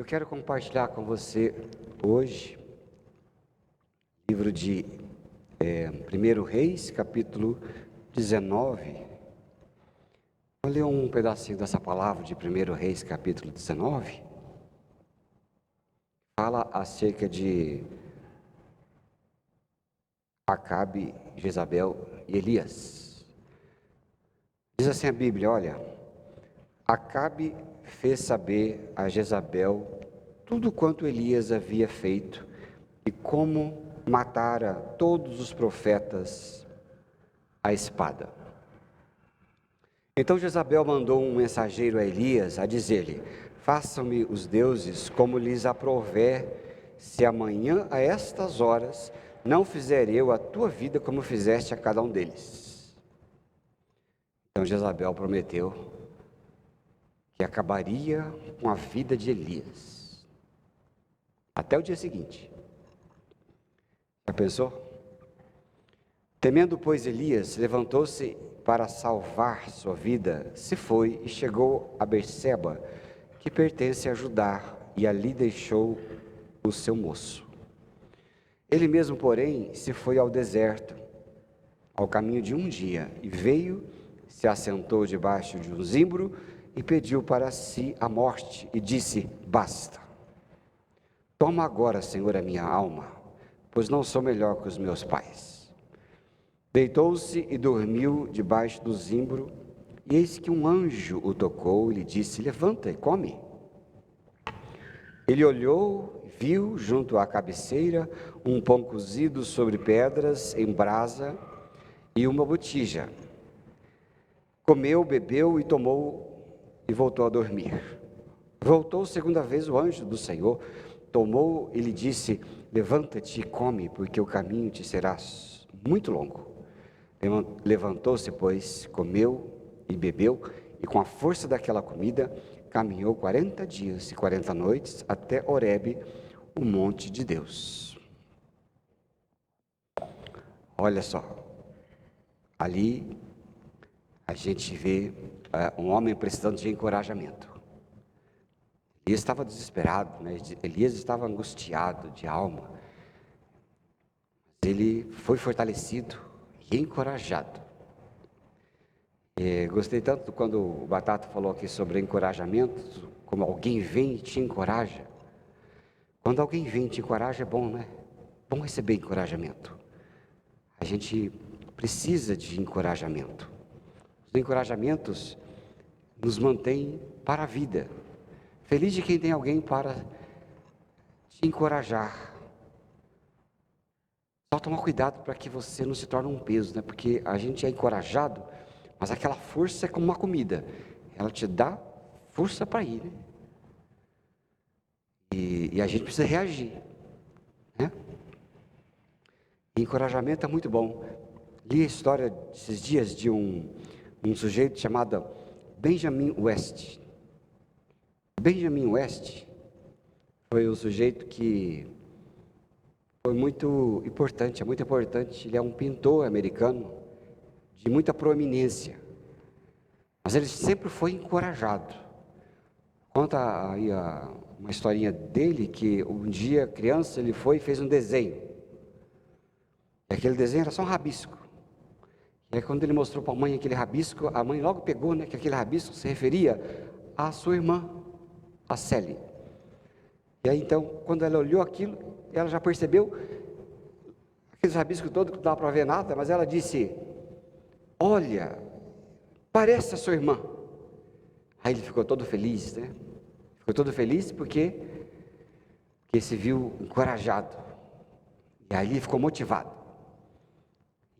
Eu quero compartilhar com você hoje o livro de 1 Reis, capítulo 19. Vou ler um pedacinho dessa palavra de 1 Reis, capítulo 19. Fala acerca de Acabe, Jezabel e Elias. Diz assim a Bíblia, olha: Acabe fez saber a Jezabel tudo quanto Elias havia feito e como matara todos os profetas à espada. Então Jezabel mandou um mensageiro a Elias a dizer-lhe: façam-me os deuses como lhes aprouver, se amanhã a estas horas não fizer eu a tua vida como fizeste a cada um deles. Então Jezabel prometeu que acabaria com a vida de Elias até o dia seguinte. Já pensou? Temendo, pois, Elias, levantou-se para salvar sua vida, se foi e chegou a Berseba, que pertence a Judá, e ali deixou o seu moço. Ele mesmo, porém, se foi ao deserto, ao caminho de um dia, e veio, se assentou debaixo de um zimbro, e pediu para si a morte, e disse: basta. Toma agora, Senhor, a minha alma, pois não sou melhor que os meus pais. Deitou-se e dormiu debaixo do zimbro, e eis que um anjo o tocou e lhe disse: levanta e come. Ele olhou, viu junto à cabeceira um pão cozido sobre pedras em brasa e uma botija. Comeu, bebeu e tomou e voltou a dormir. Voltou segunda vez o anjo do Senhor, tomou e lhe disse: levanta-te e come, porque o caminho te será muito longo. Levantou-se, pois, comeu e bebeu, e com a força daquela comida, caminhou 40 dias e 40 noites até Horebe, o monte de Deus. Olha só, ali a gente vê um homem precisando de encorajamento. Elias estava desesperado, né? Elias estava angustiado de alma. Ele foi fortalecido e encorajado. Gostei tanto quando o Batata falou aqui sobre encorajamento, como alguém vem e te encoraja. Quando alguém vem e te encoraja é bom, né? Bom receber encorajamento. A gente precisa de encorajamento. Os encorajamentos nos mantêm para a vida. Feliz de quem tem alguém para te encorajar. Só tomar cuidado para que você não se torne um peso, né? Porque a gente é encorajado, mas aquela força é como uma comida. Ela te dá força para ir, né? E a gente precisa reagir, né? E encorajamento é muito bom. Li a história esses dias de um sujeito chamado Benjamin West. Benjamin West foi um sujeito que foi muito importante, é muito importante. Ele é um pintor americano de muita proeminência, mas ele sempre foi encorajado. Conta aí uma historinha dele, que um dia, criança, ele foi e fez um desenho. E aquele desenho era só um rabisco. E aí quando ele mostrou para a mãe aquele rabisco, a mãe logo pegou, né, que aquele rabisco se referia à sua irmã, a Sally. E aí então, quando ela olhou aquilo, ela já percebeu aqueles rabiscos todos, que não dava para ver nada, mas ela disse: olha, parece a sua irmã. Aí ele ficou todo feliz, né? Ficou todo feliz porque se viu encorajado. E aí ele ficou motivado.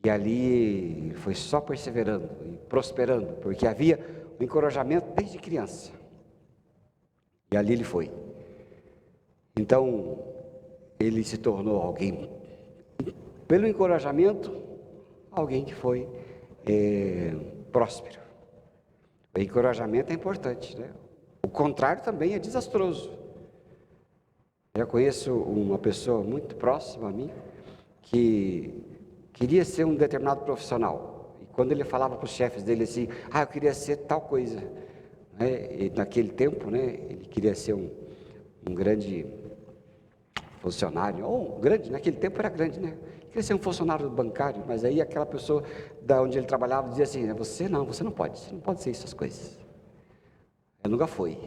E ali foi só perseverando e prosperando, porque havia um encorajamento desde criança. E ali ele foi. Então, ele se tornou alguém, pelo encorajamento, alguém que foi próspero. O encorajamento é importante, né? O contrário também é desastroso. Já conheço uma pessoa muito próxima a mim, que queria ser um determinado profissional. E quando ele falava para os chefes dele assim: eu queria ser tal coisa, né? E naquele tempo, né, ele queria ser um grande funcionário, ou um grande, naquele tempo era grande, né? Queria ser um funcionário bancário, mas aí aquela pessoa da onde ele trabalhava dizia assim, você não pode ser essas coisas. Eu nunca fui,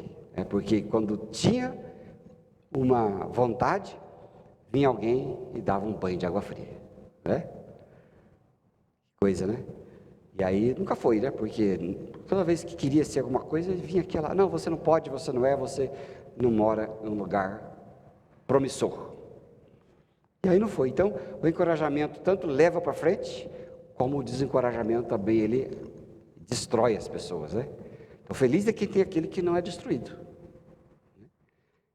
porque quando tinha uma vontade, vinha alguém e dava um banho de água fria, né? Coisa, né? E aí nunca foi, né? Porque toda vez que queria ser alguma coisa, vinha aquela, não, você não pode, você não é, você não mora num lugar promissor. E aí não foi. Então, o encorajamento tanto leva para frente, como o desencorajamento também, ele destrói as pessoas, né? Então, feliz é quem tem aquele que não é destruído.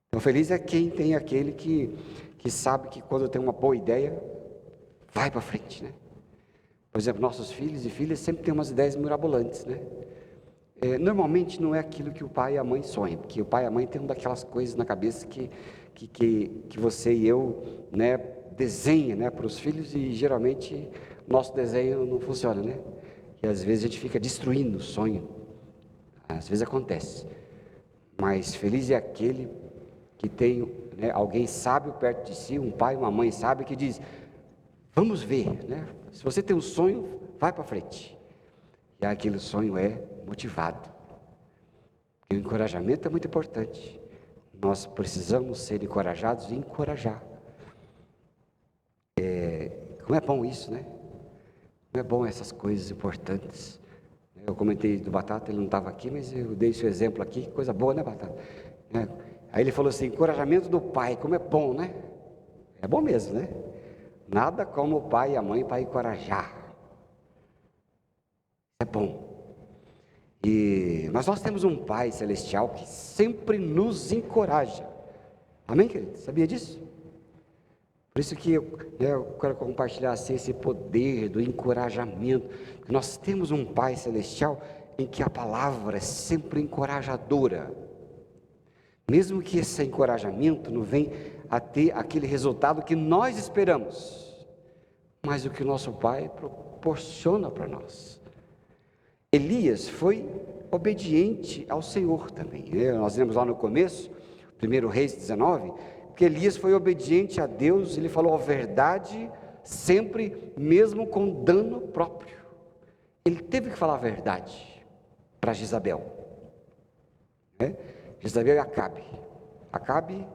Então, feliz é quem tem aquele que sabe que quando tem uma boa ideia, vai para frente, né? Por exemplo, nossos filhos e filhas sempre têm umas ideias mirabolantes, né? Normalmente não é aquilo que o pai e a mãe sonham, porque o pai e a mãe têm uma daquelas coisas na cabeça que você e eu, né, desenha, né, para os filhos, e geralmente nosso desenho não funciona, né? E às vezes a gente fica destruindo o sonho, às vezes acontece, mas feliz é aquele que tem, né, alguém sábio perto de si, um pai, uma mãe sábia que diz, vamos ver, né? Se você tem um sonho, vai para frente. E aquele sonho é motivado. E o encorajamento é muito importante. Nós precisamos ser encorajados e encorajar. Como é bom isso, né? Como é bom essas coisas importantes. Eu comentei do Batata, ele não estava aqui, mas eu dei esse exemplo aqui, coisa boa, né, Batata? Aí ele falou assim, encorajamento do pai, como é bom, né? É bom mesmo, né? Nada como o pai e a mãe para encorajar. É bom. Mas nós temos um Pai Celestial que sempre nos encoraja. Amém, querido? Sabia disso? Por isso que eu quero compartilhar assim, esse poder do encorajamento. Nós temos um Pai Celestial em que a palavra é sempre encorajadora. Mesmo que esse encorajamento não venha a ter aquele resultado que nós esperamos, mas o que o nosso Pai proporciona para nós. Elias foi obediente ao Senhor também, né? Nós vemos lá no começo, 1 Reis 19, que Elias foi obediente a Deus, ele falou a verdade sempre, mesmo com dano próprio. Ele teve que falar a verdade para Jezabel, né? Jezabel e Acabe. Acabe,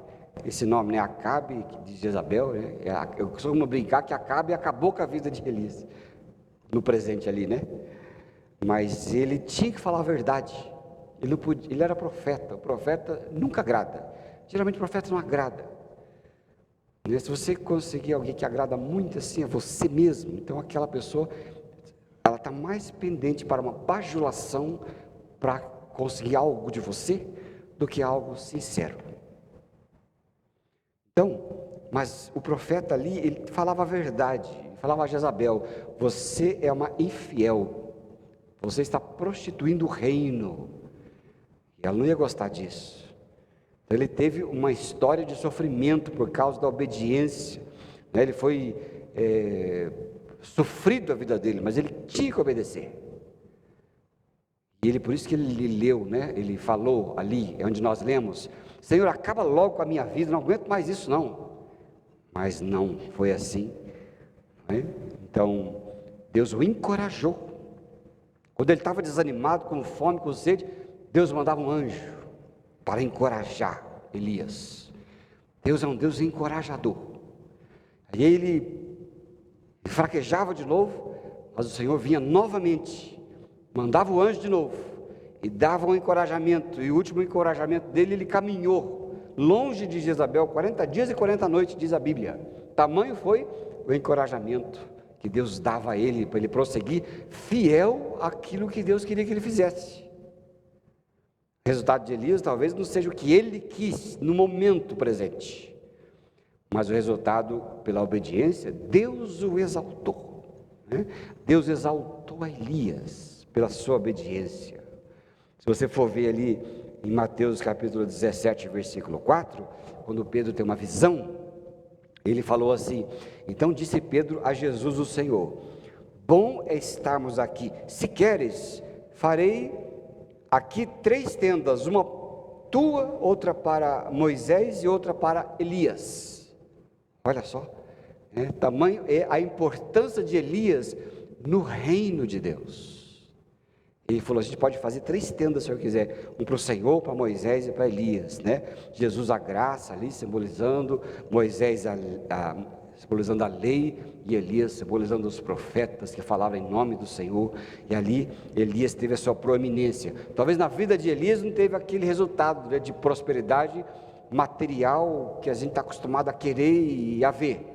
esse nome, né? Acabe de Jezabel, né? Eu costumo brincar que Acabe acabou com a vida de Elias, no presente ali, né? Mas ele tinha que falar a verdade. Ele era profeta. O profeta nunca agrada. Geralmente o profeta não agrada. Se você conseguir alguém que agrada muito assim, é você mesmo. Então aquela pessoa, ela está mais pendente para uma bajulação, para conseguir algo de você, do que algo sincero. Então, mas o profeta ali, ele falava a verdade. Falava a Jezabel, você é uma infiel. Você está prostituindo o reino. E ela não ia gostar disso. Então ele teve uma história de sofrimento por causa da obediência, né? Ele foi sofrido a vida dele, mas ele tinha que obedecer. E ele, por isso que ele leu, né? Ele falou ali, é onde nós lemos, Senhor, acaba logo com a minha vida, não aguento mais isso não. Mas não foi assim, né? Então Deus o encorajou. Quando ele estava desanimado, com fome, com sede, Deus mandava um anjo para encorajar Elias. Deus é um Deus encorajador. Aí ele fraquejava de novo, mas o Senhor vinha novamente, mandava o anjo de novo, e dava um encorajamento, e o último encorajamento dele, ele caminhou longe de Jezabel, 40 dias e 40 noites, diz a Bíblia. Tamanho foi o encorajamento que Deus dava a ele, para ele prosseguir, fiel àquilo que Deus queria que ele fizesse. O resultado de Elias talvez não seja o que ele quis no momento presente, mas o resultado, pela obediência, Deus o exaltou, né? Deus exaltou a Elias pela sua obediência. Se você for ver ali em Mateus capítulo 17, versículo 4, quando Pedro tem uma visão, ele falou assim, então disse Pedro a Jesus o Senhor, bom é estarmos aqui, se queres, farei aqui 3 tendas, uma tua, outra para Moisés e outra para Elias. Olha só, tamanho é a importância de Elias no reino de Deus. Ele falou, a gente pode fazer 3 tendas se eu quiser, um para o Senhor, para Moisés e para Elias, Jesus a graça ali, simbolizando, Moisés simbolizando a lei, e Elias simbolizando os profetas que falavam em nome do Senhor, e ali Elias teve a sua proeminência. Talvez na vida de Elias não teve aquele resultado de prosperidade material que a gente está acostumado a querer e a ver,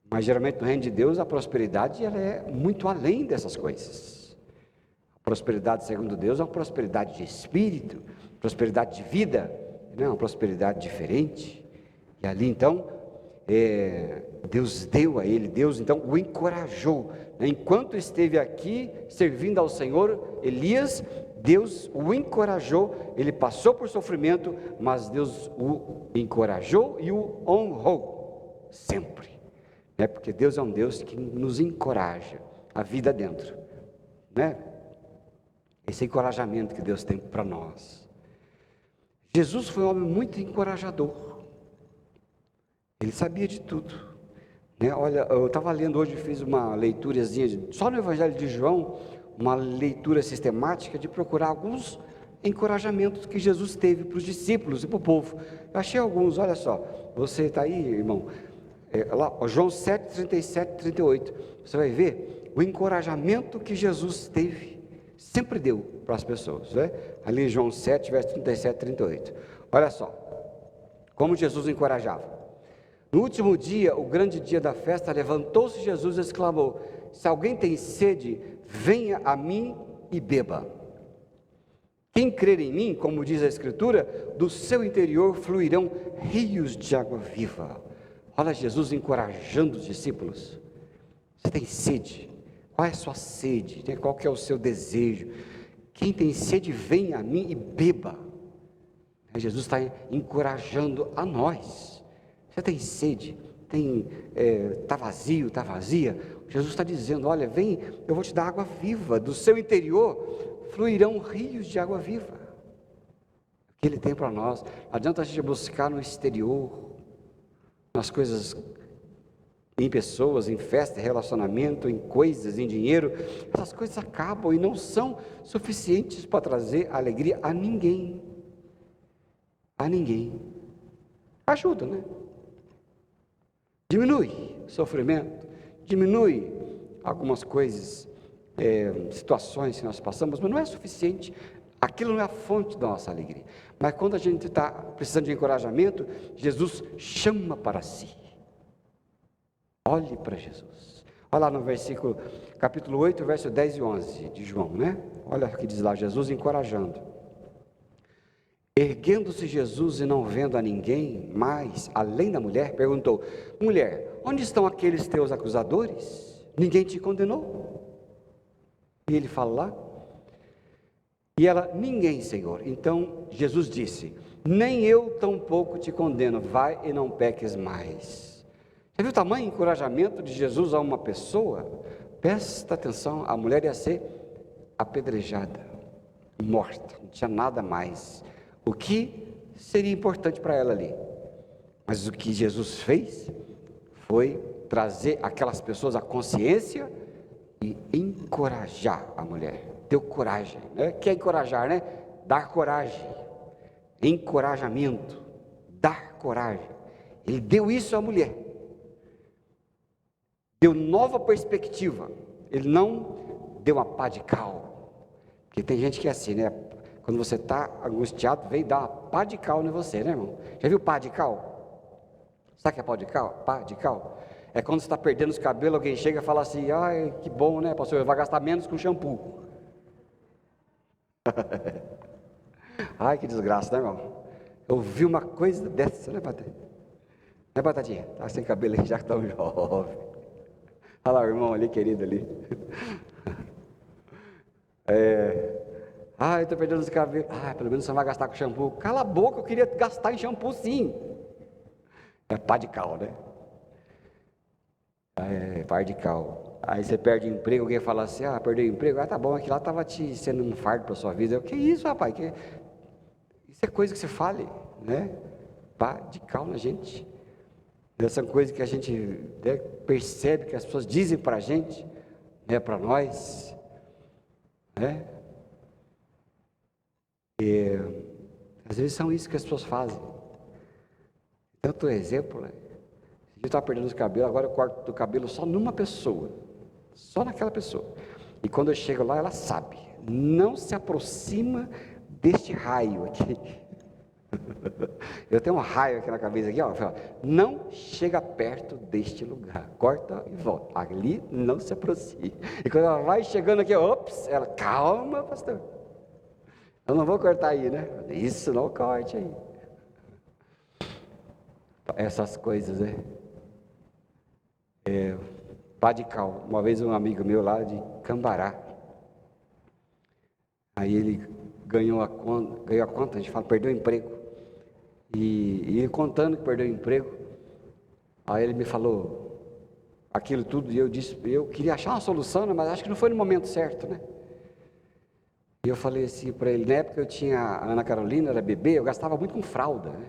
mas geralmente no reino de Deus a prosperidade ela é muito além dessas coisas. Prosperidade segundo Deus é uma prosperidade de espírito, prosperidade de vida, não é uma prosperidade diferente. E ali então, Deus deu a ele, Deus então o encorajou. Enquanto esteve aqui servindo ao Senhor, Elias, Deus o encorajou, ele passou por sofrimento, mas Deus o encorajou e o honrou, sempre. Porque Deus é um Deus que nos encoraja a vida dentro, esse encorajamento que Deus tem para nós. Jesus foi um homem muito encorajador, ele sabia de tudo, Olha, eu estava lendo hoje, fiz uma leiturazinha, só no Evangelho de João, uma leitura sistemática de procurar alguns encorajamentos que Jesus teve para os discípulos e para o povo. Eu achei alguns, olha só, você está aí, irmão, lá, João 7, 37, 38, você vai ver o encorajamento que Jesus teve, sempre deu para as pessoas, ali João 7, verso 37, 38, olha só, como Jesus encorajava. No último dia, o grande dia da festa, levantou-se Jesus e exclamou, se alguém tem sede, venha a mim e beba. Quem crer em mim, como diz a Escritura, do seu interior fluirão rios de água viva. Olha Jesus encorajando os discípulos. Você tem sede? Qual é a sua sede? Qual que é o seu desejo? Quem tem sede, venha a mim e beba. Jesus está encorajando a nós. Você tem sede? Está vazio, está vazia? Jesus está dizendo, olha, vem, eu vou te dar água viva, do seu interior fluirão rios de água viva. O que Ele tem para nós, não adianta a gente buscar no exterior, nas coisas, em pessoas, em festa, em relacionamento, em coisas, em dinheiro, essas coisas acabam e não são suficientes para trazer alegria a ninguém. A ninguém. Ajuda, Diminui o sofrimento, diminui algumas coisas, situações que nós passamos, mas não é suficiente, aquilo não é a fonte da nossa alegria. Mas quando a gente está precisando de encorajamento, Jesus chama para si. Olhe para Jesus. Olha lá no capítulo 8, verso 10 e 11 de João, Olha o que diz lá, Jesus encorajando. Erguendo-se Jesus e não vendo a ninguém mais, além da mulher, perguntou, mulher, onde estão aqueles teus acusadores? Ninguém te condenou? E ele fala lá, e ela, ninguém, Senhor. Então Jesus disse, nem eu tampouco te condeno, vai e não peques mais. Você viu o tamanho de encorajamento de Jesus a uma pessoa? Presta atenção, a mulher ia ser apedrejada, morta, não tinha nada mais. O que seria importante para ela ali? Mas o que Jesus fez foi trazer aquelas pessoas à consciência e encorajar a mulher. Deu coragem, Que é encorajar, Dar coragem, encorajamento, dar coragem. Ele deu isso à mulher. Deu nova perspectiva. Ele não deu uma pá de cal. Porque tem gente que é assim, Quando você está angustiado, vem dar uma pá de cal em você, irmão? Já viu pá de cal? Sabe o que é pá de cal? Pá de cal? É quando você está perdendo os cabelos, alguém chega e fala assim, ai, que bom, pastor, vai gastar menos com shampoo. Ai, que desgraça, irmão? Eu vi uma coisa dessa, Batatinha? Está sem cabelo aí, já que está um jovem. Olha lá o irmão ali, querido ali. Eu estou perdendo os cabelos. Pelo menos você não vai gastar com shampoo. Cala a boca, eu queria gastar em shampoo sim. É pá de cal, pá de cal. Aí você perde o emprego, alguém fala assim, perdeu o emprego? Tá bom, aquilo lá estava te sendo um fardo para a sua vida. Que isso, rapaz? Isso é coisa que se fale, né? Pá de cal na gente. Essa coisa que a gente, né, percebe que as pessoas dizem para a gente, né, para nós, né? E às vezes são isso que as pessoas fazem. Tanto exemplo, né? Eu estava perdendo os cabelos, agora eu corto o cabelo só numa pessoa, só naquela pessoa. E quando eu chego lá, ela sabe, não se aproxima deste raio aqui. Eu tenho um raio aqui na cabeça, aqui, ó, não chega perto deste lugar, corta e volta, ali não se aproxima. E quando ela vai chegando aqui, ops, ela, calma, pastor, eu não vou cortar aí, né? Isso, não corte aí. Essas coisas, né? Pá de cal. Uma vez um amigo meu lá de Cambará, aí ele ganhou a conta, a gente fala, perdeu o emprego, e ele contando que perdeu o emprego, aí ele me falou aquilo tudo, e eu disse, eu queria achar uma solução, né, mas acho que não foi no momento certo, né? E eu falei assim para ele, na época eu tinha a Ana Carolina, era bebê, eu gastava muito com fralda, né?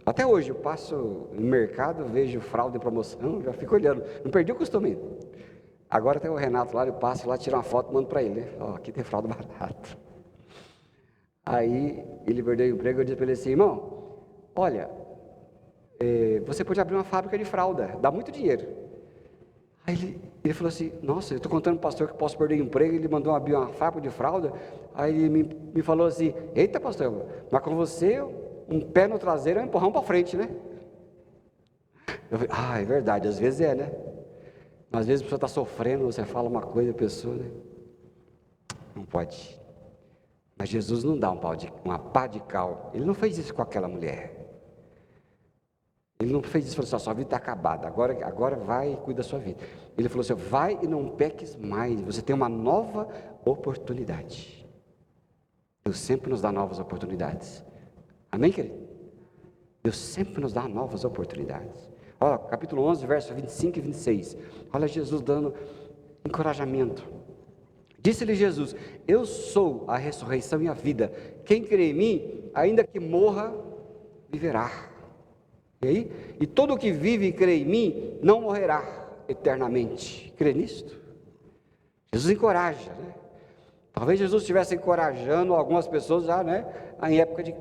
Até hoje eu passo no mercado, vejo fralda em promoção, já fico olhando, não perdi o costume. Agora tem o Renato lá, eu passo lá, tiro uma foto e mando para ele, né? Ó, aqui tem fralda barata. Aí ele perdeu o emprego, eu disse para ele assim, irmão, olha, você pode abrir uma fábrica de fralda, dá muito dinheiro. Aí ele falou assim, nossa, eu estou contando para o pastor que posso perder o emprego, ele mandou abrir uma fábrica de fralda. Aí ele me falou assim, eita pastor, mas com você, um pé no traseiro é um empurrão para frente, né? Eu falei, é verdade, às vezes é, né? Às vezes a pessoa está sofrendo, você fala uma coisa, a pessoa, né? Não pode. Mas Jesus não dá uma pá de cal. Ele não fez isso com aquela mulher. Ele não fez isso, falou assim, sua vida está acabada, agora vai e cuida da sua vida. Ele falou assim, vai e não peques mais, você tem uma nova oportunidade. Deus sempre nos dá novas oportunidades. Amém, querido? Deus sempre nos dá novas oportunidades. Olha, capítulo 11, versos 25 e 26. Olha Jesus dando encorajamento. Disse-lhe Jesus, eu sou a ressurreição e a vida. Quem crê em mim, ainda que morra, viverá. E aí? E todo o que vive e crê em mim, não morrerá eternamente. Crê nisto? Jesus encoraja, né? Talvez Jesus estivesse encorajando algumas pessoas já, né? Em época de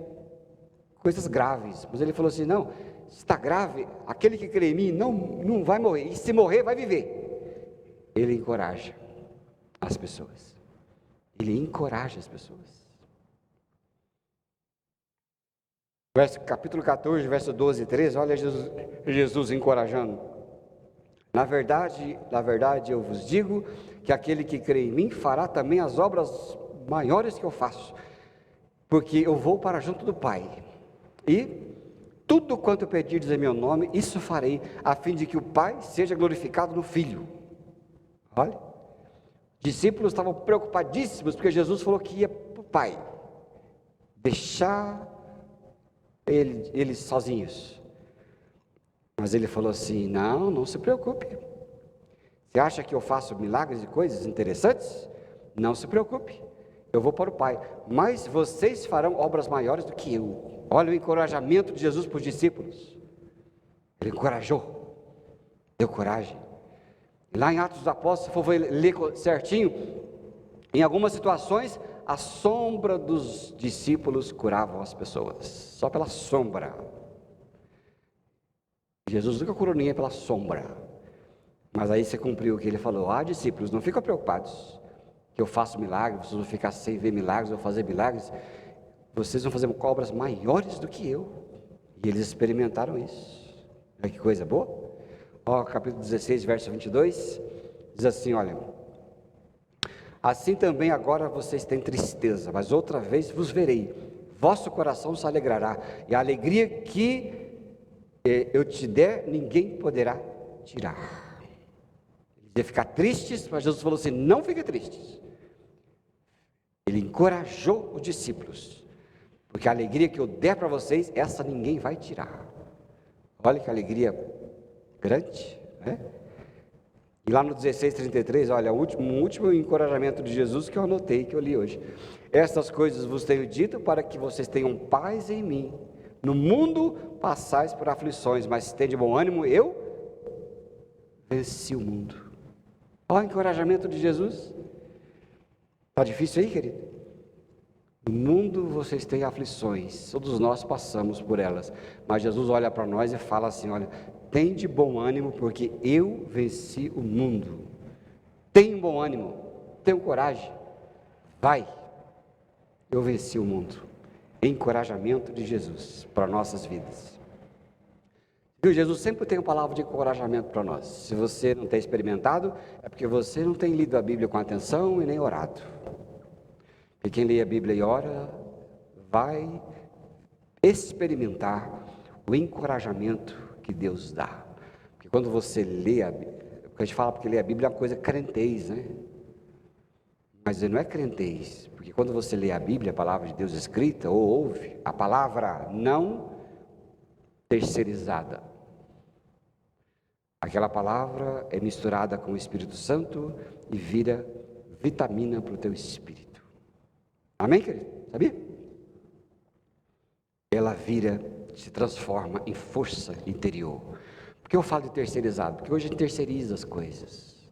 coisas graves. Mas ele falou assim, não, se está grave, aquele que crê em mim não vai morrer. E se morrer, vai viver. Ele encoraja as pessoas. Ele encoraja as pessoas. Capítulo 14, verso 12 e 13, olha Jesus encorajando. Na verdade, eu vos digo que aquele que crê em mim fará também as obras maiores que eu faço, porque eu vou para junto do Pai. E tudo quanto pedirdes em meu nome, isso farei, a fim de que o Pai seja glorificado no Filho. Olha, discípulos estavam preocupadíssimos, porque Jesus falou que ia para o Pai, deixar eles sozinhos. Mas ele falou assim, não se preocupe. Você acha que eu faço milagres e coisas interessantes? Não se preocupe, eu vou para o Pai, mas vocês farão obras maiores do que eu. Olha o encorajamento de Jesus para os discípulos. Ele encorajou, deu coragem. Lá em Atos dos Apóstolos, se for ler certinho, em algumas situações, a sombra dos discípulos curavam as pessoas, só pela sombra. Jesus nunca curou ninguém pela sombra. Mas aí você cumpriu o que ele falou, discípulos, não ficam preocupados, que eu faço milagres, vocês vão ficar sem ver milagres, eu vou fazer milagres, vocês vão fazer obras maiores do que eu. E eles experimentaram isso. Olha que coisa boa. Ó, capítulo 16, verso 22, diz assim, olha, assim também agora vocês têm tristeza, mas outra vez vos verei, vosso coração se alegrará, e a alegria que eu te der, ninguém poderá tirar. Eles iam ficar tristes, mas Jesus falou assim, não fiquem tristes. Ele encorajou os discípulos, porque a alegria que eu der para vocês, essa ninguém vai tirar. Olha que alegria grande, né? E lá no 16:33, olha, o último encorajamento de Jesus que eu anotei, que eu li hoje. Estas coisas vos tenho dito para que vocês tenham paz em mim. No mundo passais por aflições, mas se tem de bom ânimo, eu venci o mundo. Olha o encorajamento de Jesus. Está difícil aí, querido? No mundo vocês têm aflições, todos nós passamos por elas, mas Jesus olha para nós e fala assim, olha, tem de bom ânimo, porque eu venci o mundo. Tenha bom ânimo, tenha coragem, vai, eu venci o mundo. Encorajamento de Jesus para nossas vidas. Viu, Jesus sempre tem uma palavra de encorajamento para nós. Se você não tem experimentado, é porque você não tem lido a Bíblia com atenção e nem orado. E quem lê a Bíblia e ora, vai experimentar o encorajamento que Deus dá. Porque quando você lê a Bíblia, a gente fala porque ler a Bíblia é uma coisa crentez, né? Mas não é crentez, porque quando você lê a Bíblia, a palavra de Deus escrita, ou ouve, a palavra não terceirizada. Aquela palavra é misturada com o Espírito Santo e vira vitamina para o teu espírito. Amém, querido? Sabia? Ela vira, se transforma em força interior. Por que eu falo de terceirizado? Porque hoje a gente terceiriza as coisas.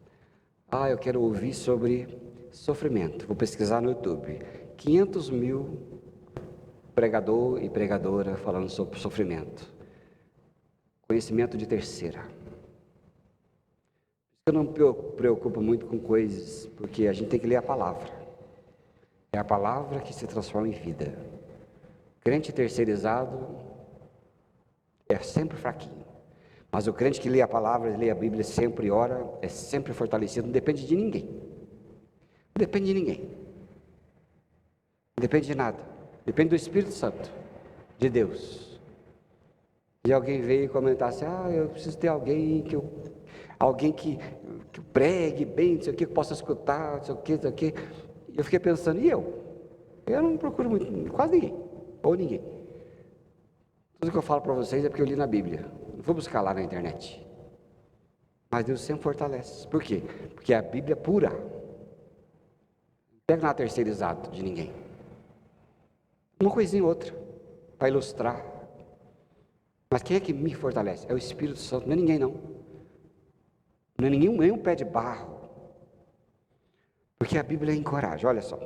Eu quero ouvir sobre sofrimento. Vou pesquisar no YouTube. 500 mil pregador e pregadora falando sobre sofrimento. Conhecimento de terceira. Eu não me preocupo muito com coisas, porque a gente tem que ler a palavra. É a palavra que se transforma em vida. Crente terceirizado é sempre fraquinho. Mas o crente que lê a palavra, lê a Bíblia, sempre ora, é sempre fortalecido, não depende de ninguém. Não depende de ninguém. Não depende de nada. Depende do Espírito Santo, de Deus. E alguém veio comentar assim, eu preciso ter alguém que pregue bem, não sei o que possa escutar, não sei o que. E eu fiquei pensando, e eu? Eu não procuro muito, quase ninguém, ou ninguém. Tudo que eu falo para vocês é porque eu li na Bíblia. Não vou buscar lá na internet. Mas Deus sempre fortalece. Por quê? Porque a Bíblia é pura. Não pega nada terceirizado de ninguém. Uma coisinha ou outra, para ilustrar. Mas quem é que me fortalece? É o Espírito Santo, não é ninguém não. Não é nenhum pé de barro. Porque a Bíblia encoraja, olha só.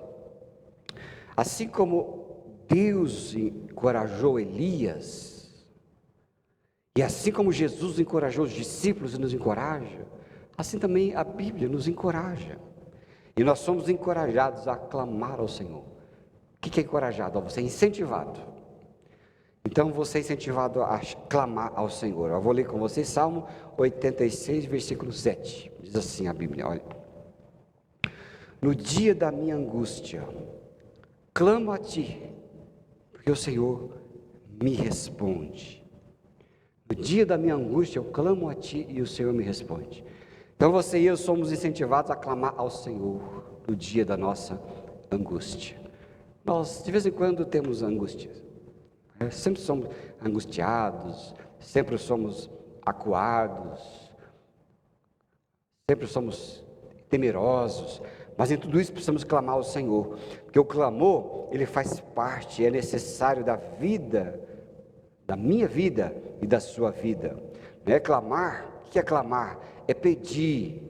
Assim como Deus encorajou Elias, e assim como Jesus encorajou os discípulos e nos encoraja, assim também a Bíblia nos encoraja. E nós somos encorajados a clamar ao Senhor. O que é encorajado? Você é incentivado. Então você é incentivado a clamar ao Senhor. Eu vou ler com vocês Salmo 86, versículo 7. Diz assim a Bíblia, olha. No dia da minha angústia, clamo a Ti, porque o Senhor me responde. No dia da minha angústia, eu clamo a Ti e o Senhor me responde. Então você e eu somos incentivados a clamar ao Senhor no dia da nossa angústia. Nós, de vez em quando, temos angústias. Sempre somos angustiados, sempre somos acuados, sempre somos temerosos, mas em tudo isso precisamos clamar ao Senhor, porque o clamor, ele faz parte, é necessário da vida, da minha vida e da sua vida. Não é clamar, o que é clamar? É pedir,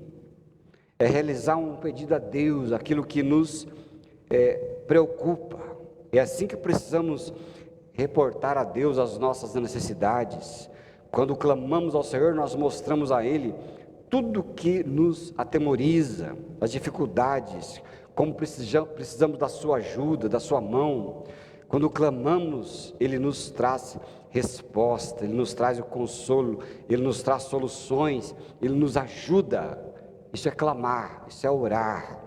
é realizar um pedido a Deus, aquilo que nos preocupa. É assim que precisamos reportar a Deus as nossas necessidades. Quando clamamos ao Senhor, nós mostramos a Ele tudo que nos atemoriza, as dificuldades, como precisamos da sua ajuda, da sua mão. Quando clamamos, Ele nos traz resposta, Ele nos traz o consolo, Ele nos traz soluções, Ele nos ajuda. Isso é clamar, isso é orar,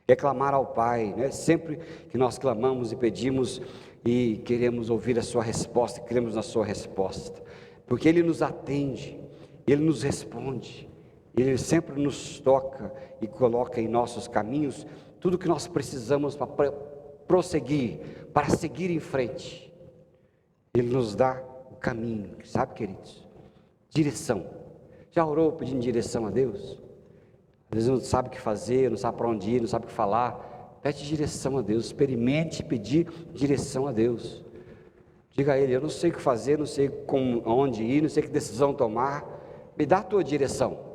é clamar ao Pai, né? Sempre que nós clamamos e pedimos e queremos ouvir a sua resposta, cremos na sua resposta, porque Ele nos atende, Ele nos responde, Ele sempre nos toca e coloca em nossos caminhos tudo que nós precisamos para prosseguir, para seguir em frente. Ele nos dá o caminho, sabe, queridos? Direção. Já orou pedindo direção a Deus? Às vezes não sabe o que fazer, não sabe para onde ir, não sabe o que falar. Pede direção a Deus, experimente pedir direção a Deus. Diga a Ele: eu não sei o que fazer, não sei onde ir, não sei que decisão tomar. Me dá a tua direção.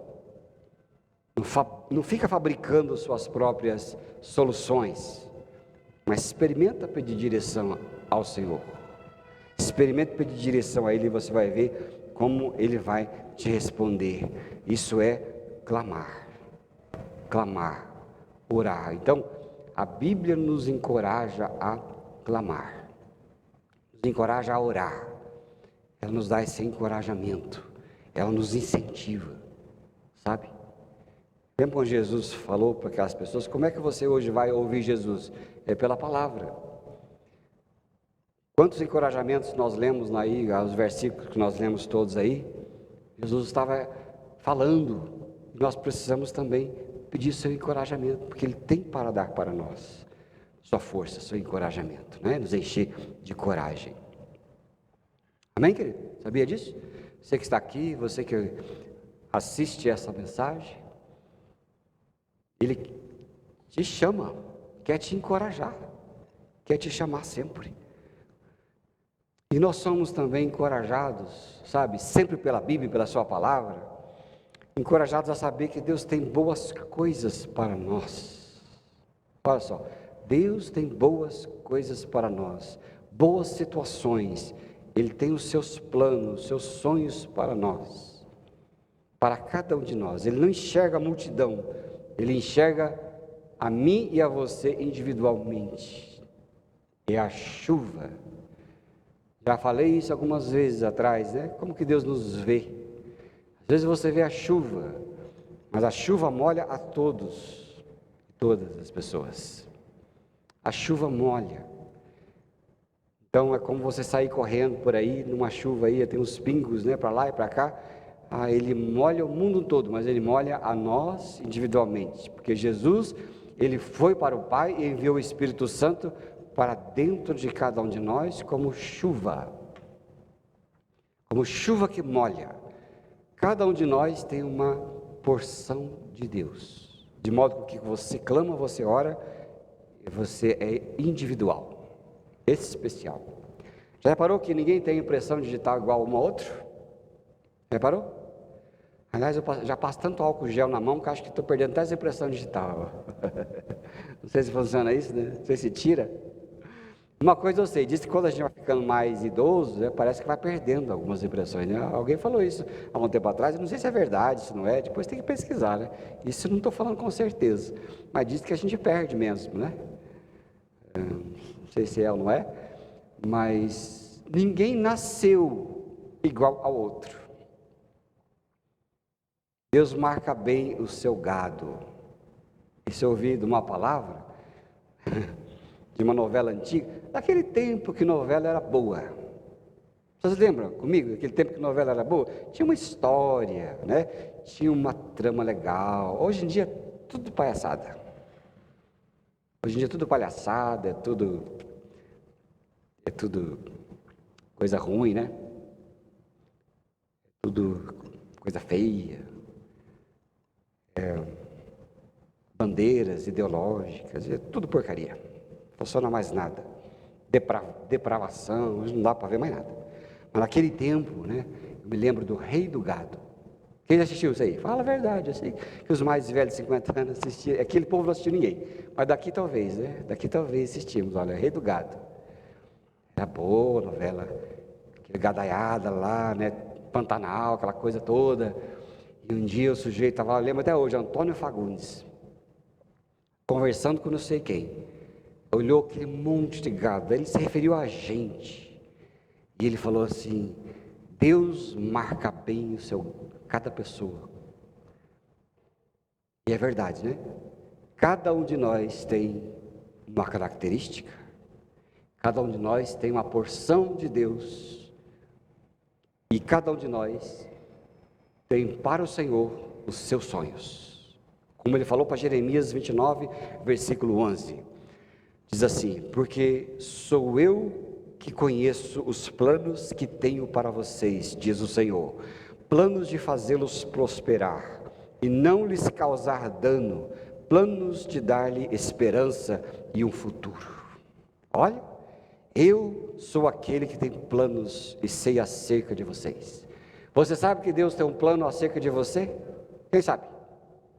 Não fica fabricando suas próprias soluções, mas experimenta pedir direção ao Senhor. Experimenta pedir direção a Ele e você vai ver como Ele vai te responder. Isso é clamar, orar. Então, a Bíblia nos encoraja a clamar, nos encoraja a orar. Ela nos dá esse encorajamento, ela nos incentiva, sabe? Lembra quando Jesus falou para aquelas pessoas: como é que você hoje vai ouvir Jesus? É pela palavra. Quantos encorajamentos nós lemos aí, os versículos que nós lemos todos aí, Jesus estava falando, nós precisamos também pedir seu encorajamento, porque Ele tem para dar para nós sua força, seu encorajamento, né? Nos encher de coragem. Amém, querido? Sabia disso? Você que está aqui, você que assiste essa mensagem, Ele te chama, quer te encorajar, quer te chamar sempre. E nós somos também encorajados, sabe, sempre pela Bíblia e pela sua palavra, encorajados a saber que Deus tem boas coisas para nós. Olha só, Deus tem boas coisas para nós, boas situações. Ele tem os seus planos, os seus sonhos para nós, para cada um de nós. Ele não enxerga a multidão, Ele enxerga a mim e a você individualmente. É a chuva. Já falei isso algumas vezes atrás, né? Como que Deus nos vê? Às vezes você vê a chuva, mas a chuva molha a todas as pessoas. A chuva molha. Então é como você sair correndo por aí, numa chuva aí, tem uns pingos, né? Para lá e para cá. Ele molha o mundo todo, mas Ele molha a nós individualmente. Porque Jesus, Ele foi para o Pai e enviou o Espírito Santo para dentro de cada um de nós como chuva que molha. Cada um de nós tem uma porção de Deus, de modo que você clama, você ora, e você é individual, especial. Já reparou que ninguém tem impressão digital igual a uma outra? Reparou? Aliás, eu já passo tanto álcool gel na mão que acho que estou perdendo até essa impressão digital. Não sei se funciona isso, né? Não sei se tira. Uma coisa eu sei, diz que quando a gente vai ficando mais idoso, parece que vai perdendo algumas impressões, né? Alguém falou isso há um tempo atrás, eu não sei se é verdade, se não é, depois tem que pesquisar, né? Isso eu não estou falando com certeza, mas diz que a gente perde mesmo, né? Não sei se é ou não é, mas ninguém nasceu igual ao outro. Deus marca bem o seu gado. E se ouvir de uma palavra, de uma novela antiga, daquele tempo que novela era boa. Vocês lembram comigo, daquele tempo que novela era boa? Tinha uma história, né? Tinha uma trama legal. Hoje em dia, tudo palhaçada. Hoje em dia, tudo palhaçada, é tudo coisa ruim, né? Tudo coisa feia. Bandeiras ideológicas, é tudo porcaria. Não funciona mais nada. Depravação, hoje não dá para ver mais nada. Mas naquele tempo, né, eu me lembro do Rei do Gado. Quem já assistiu isso aí? Fala a verdade, eu sei que os mais velhos de 50 anos assistiram, aquele povo não assistiu ninguém, mas daqui talvez, né? Daqui talvez assistimos, olha, Rei do Gado. Era boa a novela, aquele gadaiada lá, né, Pantanal, aquela coisa toda. E um dia o sujeito estava, eu lembro até hoje, Antônio Fagundes, conversando com não sei quem, olhou aquele monte de gado, ele se referiu a gente, e ele falou assim: Deus marca bem cada pessoa. E é verdade, né? Cada um de nós tem uma característica, cada um de nós tem uma porção de Deus, e cada um de nós tem para o Senhor os seus sonhos. Como ele falou para Jeremias 29, versículo 11, diz assim: porque sou eu que conheço os planos que tenho para vocês, diz o Senhor, planos de fazê-los prosperar e não lhes causar dano, planos de dar-lhe esperança e um futuro. Olha, eu sou aquele que tem planos e sei acerca de vocês. Você sabe que Deus tem um plano acerca de você? Quem sabe?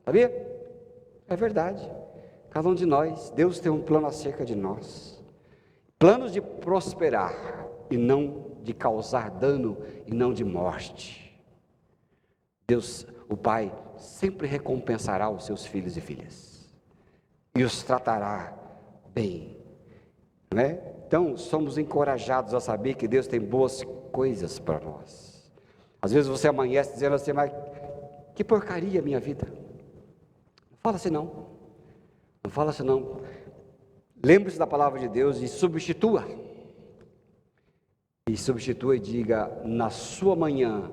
Sabia? É verdade. Cada um de nós, Deus tem um plano acerca de nós. Planos de prosperar e não de causar dano e não de morte. Deus, o Pai, sempre recompensará os seus filhos e filhas e os tratará bem, não é? Então, somos encorajados a saber que Deus tem boas coisas para nós. Às vezes você amanhece dizendo assim, mas que porcaria minha vida. Não fala assim não. Não fala assim não. Lembre-se da palavra de Deus e substitua. E substitua e diga, na sua manhã,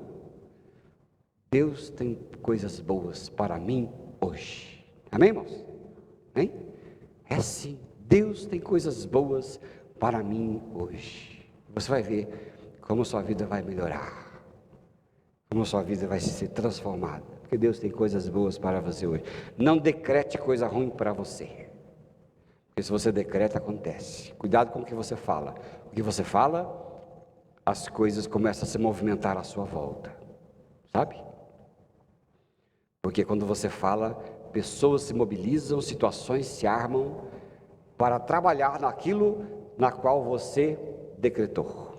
Deus tem coisas boas para mim hoje. Amém, irmãos? Hein? É assim, Deus tem coisas boas para mim hoje. Você vai ver como sua vida vai melhorar, como sua vida vai ser transformada, porque Deus tem coisas boas para você hoje. Não decrete coisa ruim para você, porque se você decreta, acontece. Cuidado com o que você fala. O que você fala, as coisas começam a se movimentar à sua volta, sabe? Porque quando você fala, pessoas se mobilizam, situações se armam para trabalhar naquilo na qual você decretou.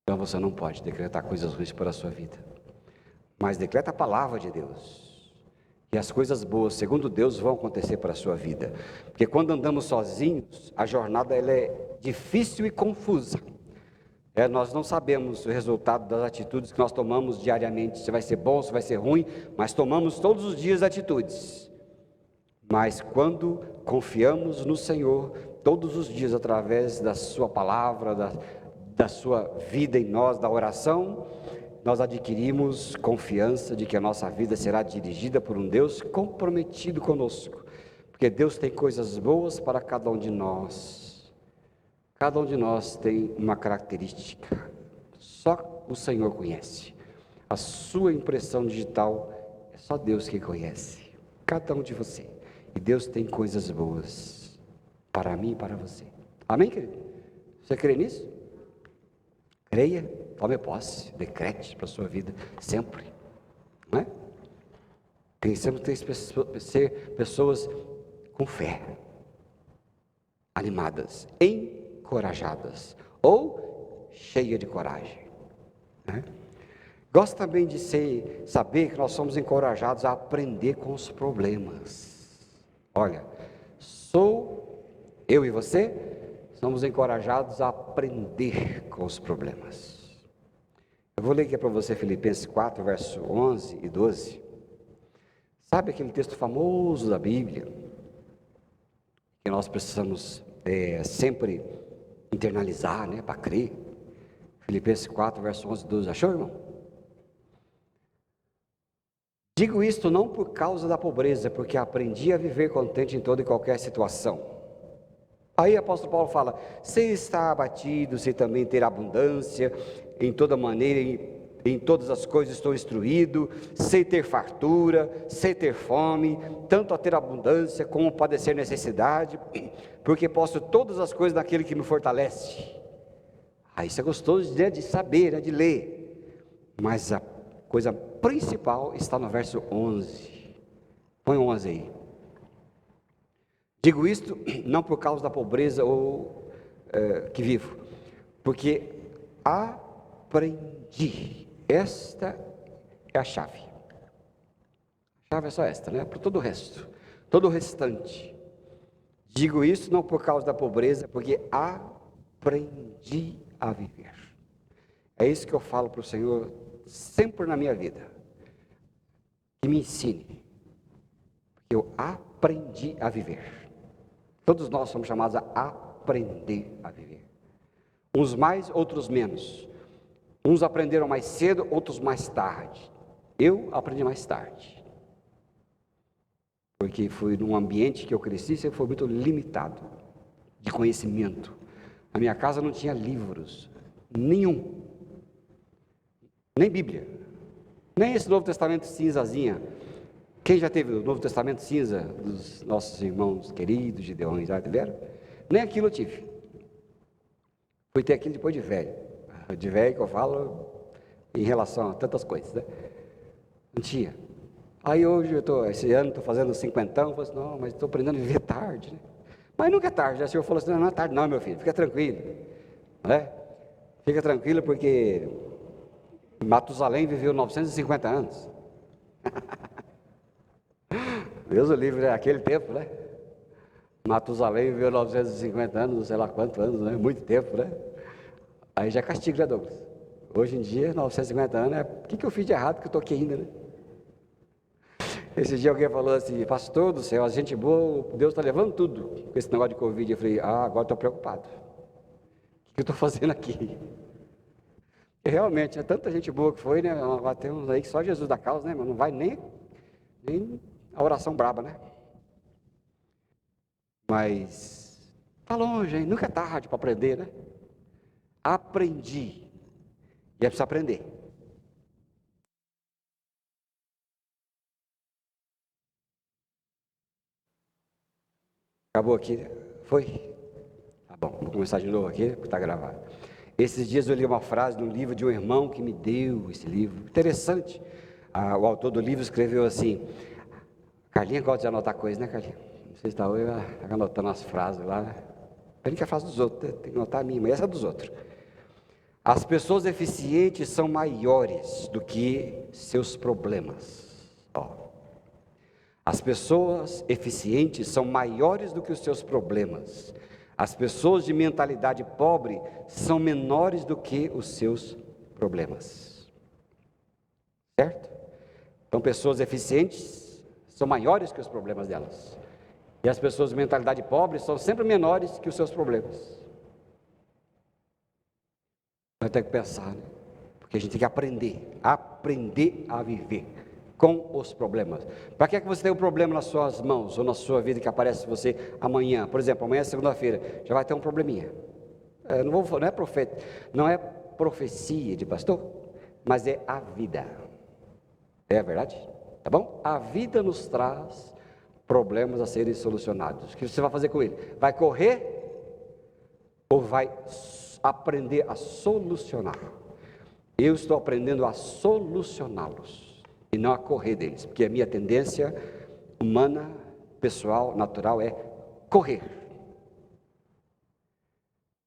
Então você não pode decretar coisas ruins para a sua vida, mas decreta a palavra de Deus, e as coisas boas, segundo Deus, vão acontecer para a sua vida. Porque quando andamos sozinhos, a jornada ela é difícil e confusa. Nós não sabemos o resultado das atitudes que nós tomamos diariamente, se vai ser bom, se vai ser ruim, mas tomamos todos os dias atitudes. Mas quando confiamos no Senhor, todos os dias, através da sua palavra, da sua vida em nós, da oração, nós adquirimos confiança de que a nossa vida será dirigida por um Deus comprometido conosco, porque Deus tem coisas boas para cada um de nós. Cada um de nós tem uma característica, só o Senhor conhece. A sua impressão digital é só Deus que conhece, cada um de você. E Deus tem coisas boas para mim e para você. Amém, querido? Você crê nisso? Creia, tome posse, decrete para a sua vida sempre, não é? Pensamos ter ser pessoas com fé, animadas, encorajadas ou cheia de coragem, né? Gosto também de saber que nós somos encorajados a aprender com os problemas. Olha, eu e você somos encorajados a aprender com os problemas. Eu vou ler aqui para você Filipenses 4, verso 11 e 12. Sabe aquele texto famoso da Bíblia, que nós precisamos sempre internalizar, né, para crer? Filipenses 4, verso 11 e 12, achou, irmão? Digo isto não por causa da pobreza, porque aprendi a viver contente em toda e qualquer situação. Aí o apóstolo Paulo fala, sei estar abatido, sei também ter abundância, em toda maneira, em todas as coisas estou instruído, sei ter fartura, sei ter fome, tanto a ter abundância como padecer necessidade, porque posso todas as coisas naquele que me fortalece. Isso é gostoso de saber, né, de ler, mas a coisa principal está no verso 11, põe 11 aí. Digo isto não por causa da pobreza que vivo, porque aprendi, esta é a chave. A chave é só esta, né? Para todo o resto, todo o restante. Digo isso não por causa da pobreza, porque aprendi a viver. É isso que eu falo para o Senhor sempre na minha vida, que me ensine, porque eu aprendi a viver. Todos nós somos chamados a aprender a viver, uns mais, outros menos. Uns aprenderam mais cedo, outros mais tarde. Eu aprendi mais tarde, porque fui num ambiente que eu cresci, sempre foi muito limitado de conhecimento. Na minha casa não tinha livros, nenhum. Nem Bíblia. Nem esse Novo Testamento cinzazinha. Quem já teve o Novo Testamento cinza dos nossos irmãos queridos, Gideões, já tiveram? Nem aquilo eu tive. Fui ter aquilo depois de velho. De velho que eu falo em relação a tantas coisas, né? Não tinha. Aí hoje, esse ano estou fazendo 50, eu falo assim, não, mas estou aprendendo a viver tarde, né? Mas nunca é tarde, né? O senhor falou assim, não é tarde não, meu filho, fica tranquilo, né? Fica tranquilo porque Matusalém viveu 950 anos. Deus o livre, né? Aquele tempo, né? Matusalém viveu 950 anos, não sei lá quantos anos, né? Muito tempo, né? Aí já é castigo, né, Douglas? Hoje em dia, 950 anos, o que eu fiz de errado que eu estou aqui ainda, né? Esse dia alguém falou assim, pastor do céu, a gente boa, Deus está levando tudo com esse negócio de Covid. Eu falei, agora estou preocupado. O que eu estou fazendo aqui? E realmente, é tanta gente boa que foi, né? Agora tem uns aí que só Jesus dá causa, né? Mas não vai nem a oração braba, né? Mas tá longe, hein? Nunca é tarde para aprender, né? Aprendi. E é preciso aprender. Acabou aqui? Foi? Tá bom, vou começar de novo aqui, porque está gravado. Esses dias eu li uma frase num livro de um irmão que me deu esse livro. Interessante. O autor do livro escreveu assim. Carlinha gosta de anotar coisas, né, Carlinha? Não sei se está hoje anotando as frases lá. A gente quer fazer dos outros, tem que anotar a minha, mas essa é dos outros. As pessoas eficientes são maiores do que seus problemas. As pessoas eficientes são maiores do que os seus problemas. As pessoas de mentalidade pobre são menores do que os seus problemas. Certo? Então, pessoas eficientes são maiores que os problemas delas. E as pessoas de mentalidade pobre são sempre menores que os seus problemas. Nós temos que pensar, né? Porque a gente tem que aprender a viver com os problemas. Para que é que você tem um problema nas suas mãos ou na sua vida que aparece você amanhã? Por exemplo, amanhã é segunda-feira, já vai ter um probleminha. Não é profecia de pastor, mas é a vida. É a verdade? Tá bom? A vida nos traz problemas a serem solucionados. O que você vai fazer com ele? Vai correr ou vai aprender a solucionar? Eu estou aprendendo a solucioná-los e não a correr deles, porque a minha tendência humana, pessoal, natural é correr.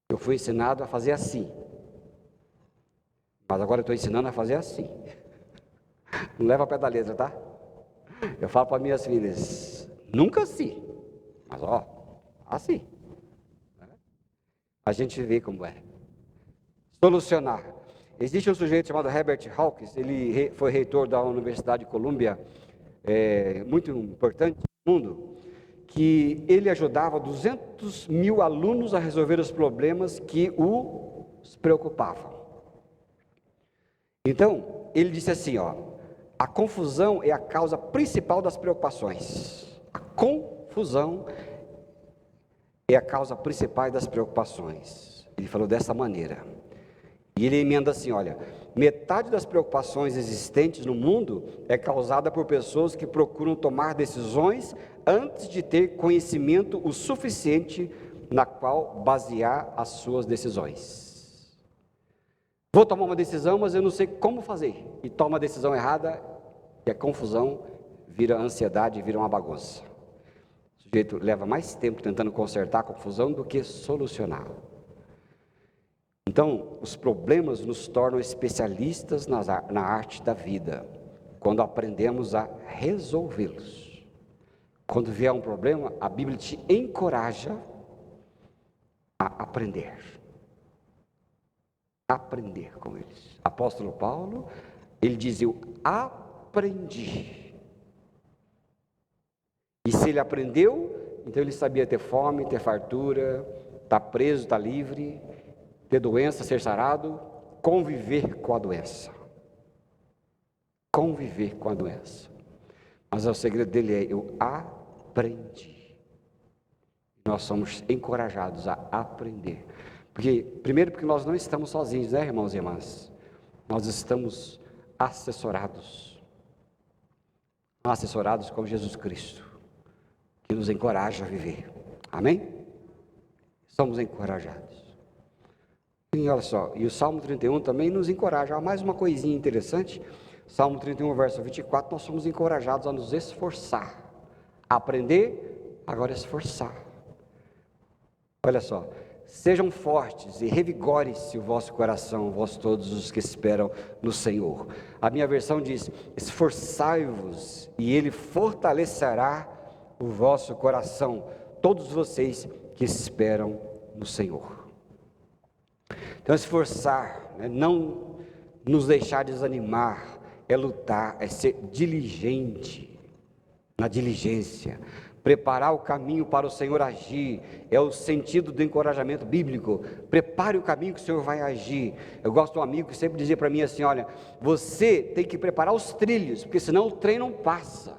Eu fui ensinado a fazer assim, mas agora eu estou ensinando a fazer assim. Não leva a pé da letra, tá? Eu falo para minhas filhas, nunca assim, mas assim. A gente vê como é. Solucionar. Existe um sujeito chamado Herbert Hawkins, ele foi reitor da Universidade de Colômbia, muito importante no mundo, que ele ajudava 200 mil alunos a resolver os problemas que os preocupavam. Então, ele disse assim, a confusão é a causa principal das preocupações. A confusão é a causa principal das preocupações. Ele falou dessa maneira. E ele emenda assim, olha, metade das preocupações existentes no mundo é causada por pessoas que procuram tomar decisões antes de ter conhecimento o suficiente na qual basear as suas decisões. Vou tomar uma decisão, mas eu não sei como fazer. E toma a decisão errada e a confusão vira ansiedade, vira uma bagunça. O sujeito leva mais tempo tentando consertar a confusão do que solucionar. Então, os problemas nos tornam especialistas na arte da vida, quando aprendemos a resolvê-los. Quando vier um problema, a Bíblia te encoraja a aprender. Aprender com eles. Apóstolo Paulo, ele diz, eu aprendi. E se ele aprendeu, então ele sabia ter fome, ter fartura, estar preso, estar livre, ter doença, ser sarado, conviver com a doença. Conviver com a doença. Mas o segredo dele é, eu aprendi. Nós somos encorajados a aprender. Primeiro porque nós não estamos sozinhos, né, irmãos e irmãs? nós estamos assessorados com Jesus Cristo, que nos encoraja a viver. Amém? Somos encorajados. E olha só, e o Salmo 31 também nos encoraja. Há mais uma coisinha interessante. Salmo 31, verso 24, nós somos encorajados a nos esforçar. Aprender, agora esforçar. Olha só, sejam fortes e revigore-se o vosso coração, vós todos os que esperam no Senhor. A minha versão diz, esforçai-vos e Ele fortalecerá o vosso coração, todos vocês que esperam no Senhor. Então, esforçar, não nos deixar desanimar, é lutar, é ser diligente, na diligência, preparar o caminho para o Senhor agir, é o sentido do encorajamento bíblico. Prepare o caminho que o Senhor vai agir. Eu gosto de um amigo que sempre dizia para mim assim, olha, você tem que preparar os trilhos, porque senão o trem não passa.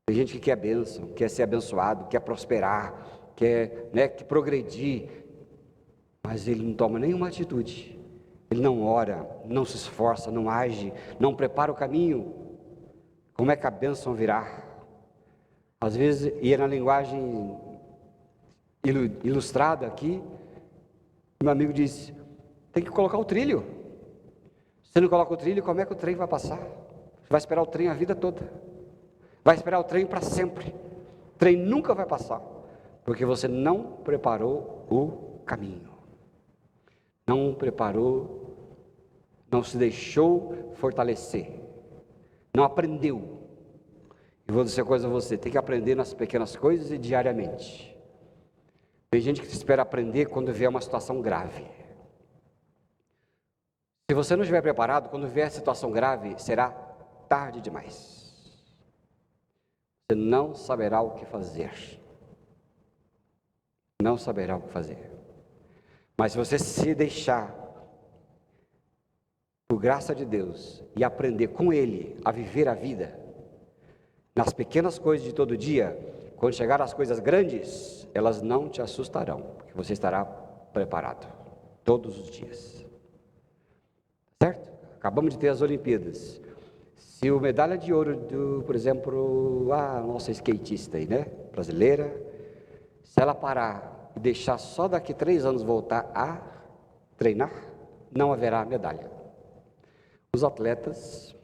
Tem gente que quer bênção, quer ser abençoado, quer prosperar, quer progredir, mas ele não toma nenhuma atitude, ele não ora, não se esforça, não age, não prepara o caminho. Como é que a bênção virá? Às vezes, ia na linguagem ilustrada aqui, meu amigo disse, tem que colocar o trilho. Se não coloca o trilho, como é que o trem vai passar? Você vai esperar o trem a vida toda. Vai esperar o trem para sempre. O trem nunca vai passar, porque você não preparou o caminho. Não preparou, não se deixou fortalecer, não aprendeu. E vou dizer uma coisa a você, tem que aprender nas pequenas coisas e diariamente. Tem gente que espera aprender quando vier uma situação grave. Se você não estiver preparado, quando vier a situação grave, será tarde demais. Você não saberá o que fazer. Não saberá o que fazer. Mas se você se deixar, por graça de Deus, e aprender com Ele a viver a vida, nas pequenas coisas de todo dia, quando chegar as coisas grandes, elas não te assustarão, porque você estará preparado, todos os dias. Certo? Acabamos de ter as Olimpíadas. Se o medalha de ouro, por exemplo, a nossa skatista aí, brasileira, se ela parar e deixar só daqui 3 anos voltar a treinar, não haverá medalha. Os atletas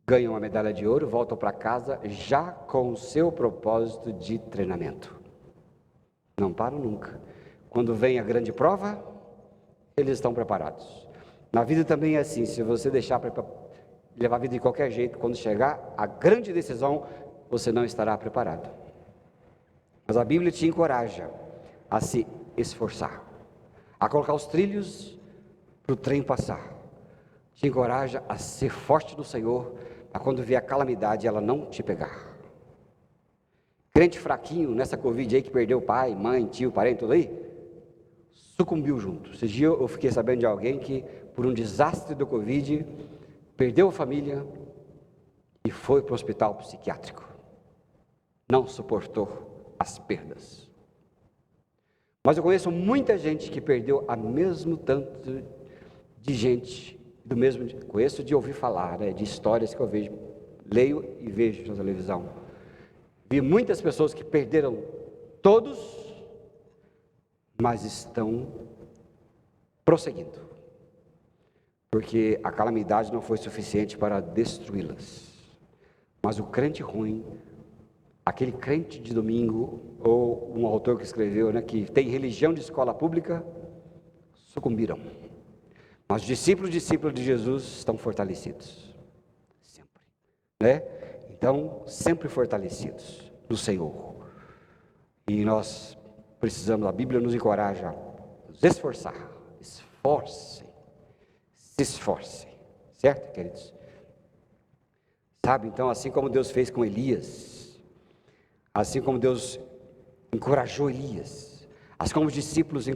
ganham a medalha de ouro, voltam para casa já com o seu propósito de treinamento. Não param nunca. Quando vem a grande prova, eles estão preparados. Na vida também é assim, se você deixar levar a vida de qualquer jeito, quando chegar a grande decisão, você não estará preparado. Mas a Bíblia te encoraja a se esforçar, a colocar os trilhos para o trem passar. Te encoraja a ser forte no Senhor, para quando vier a calamidade, ela não te pegar. Crente fraquinho nessa Covid aí, que perdeu pai, mãe, tio, parente, tudo aí, sucumbiu junto. Esse dia eu fiquei sabendo de alguém que, por um desastre do Covid, perdeu a família e foi para o hospital psiquiátrico. Não suportou as perdas. Mas eu conheço muita gente que perdeu a mesmo tanto de gente, conheço de ouvir falar, de histórias que eu vejo, leio e vejo na televisão. Vi muitas pessoas que perderam todos, mas estão prosseguindo, porque a calamidade não foi suficiente para destruí-las. Mas o crente ruim, aquele crente de domingo, ou um autor que escreveu, que tem religião de escola pública, sucumbiram. Mas os discípulos de Jesus estão fortalecidos, sempre, Então, sempre fortalecidos no Senhor. E nós precisamos, a Bíblia nos encoraja a nos esforçar, se esforcem, certo, queridos? Sabe, então, assim como Deus fez com Elias, assim como Deus encorajou Elias, assim como os discípulos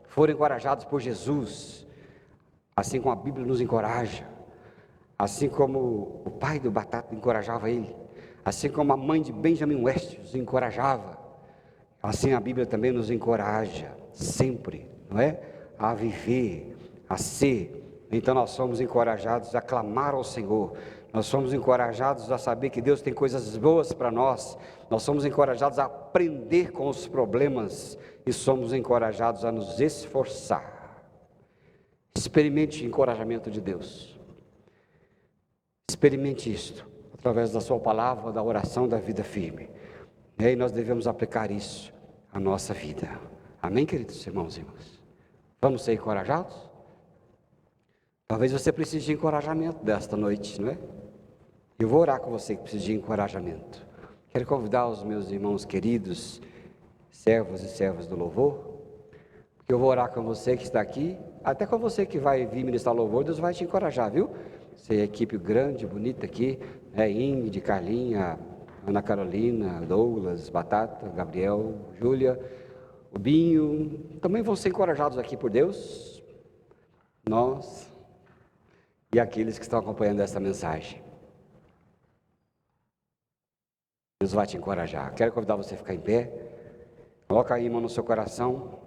foram encorajados por Jesus, assim como a Bíblia nos encoraja, assim como o pai do Batata encorajava ele, assim como a mãe de Benjamin West os encorajava, assim a Bíblia também nos encoraja, sempre, a viver, a ser. Então nós somos encorajados a clamar ao Senhor. Nós somos encorajados a saber que Deus tem coisas boas para nós. Nós somos encorajados a aprender com os problemas e somos encorajados a nos esforçar. Experimente o encorajamento de Deus. Experimente isto através da sua palavra, da oração, da vida firme. E aí nós devemos aplicar isso à nossa vida. Amém, queridos irmãos e irmãs? Vamos ser encorajados? Talvez você precise de encorajamento desta noite, não é? Eu vou orar com você que precisa de encorajamento. Quero convidar os meus irmãos queridos, servos e servas do louvor, porque eu vou orar com você que está aqui, até com você que vai vir ministrar louvor, Deus vai te encorajar, viu? Você é equipe grande, bonita aqui, Ingrid, Carlinha, Ana Carolina, Douglas, Batata, Gabriel, Júlia, o Binho, também vão ser encorajados aqui por Deus, nós e aqueles que estão acompanhando essa mensagem. Deus vai te encorajar. Quero convidar você a ficar em pé. Coloca a mão no seu coração.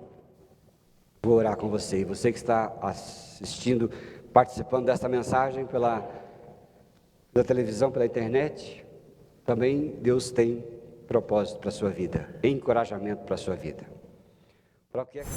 Vou orar com você. E você que está assistindo, participando desta mensagem pela televisão, pela internet, também Deus tem propósito para a sua vida, encorajamento para a sua vida. Para o que é que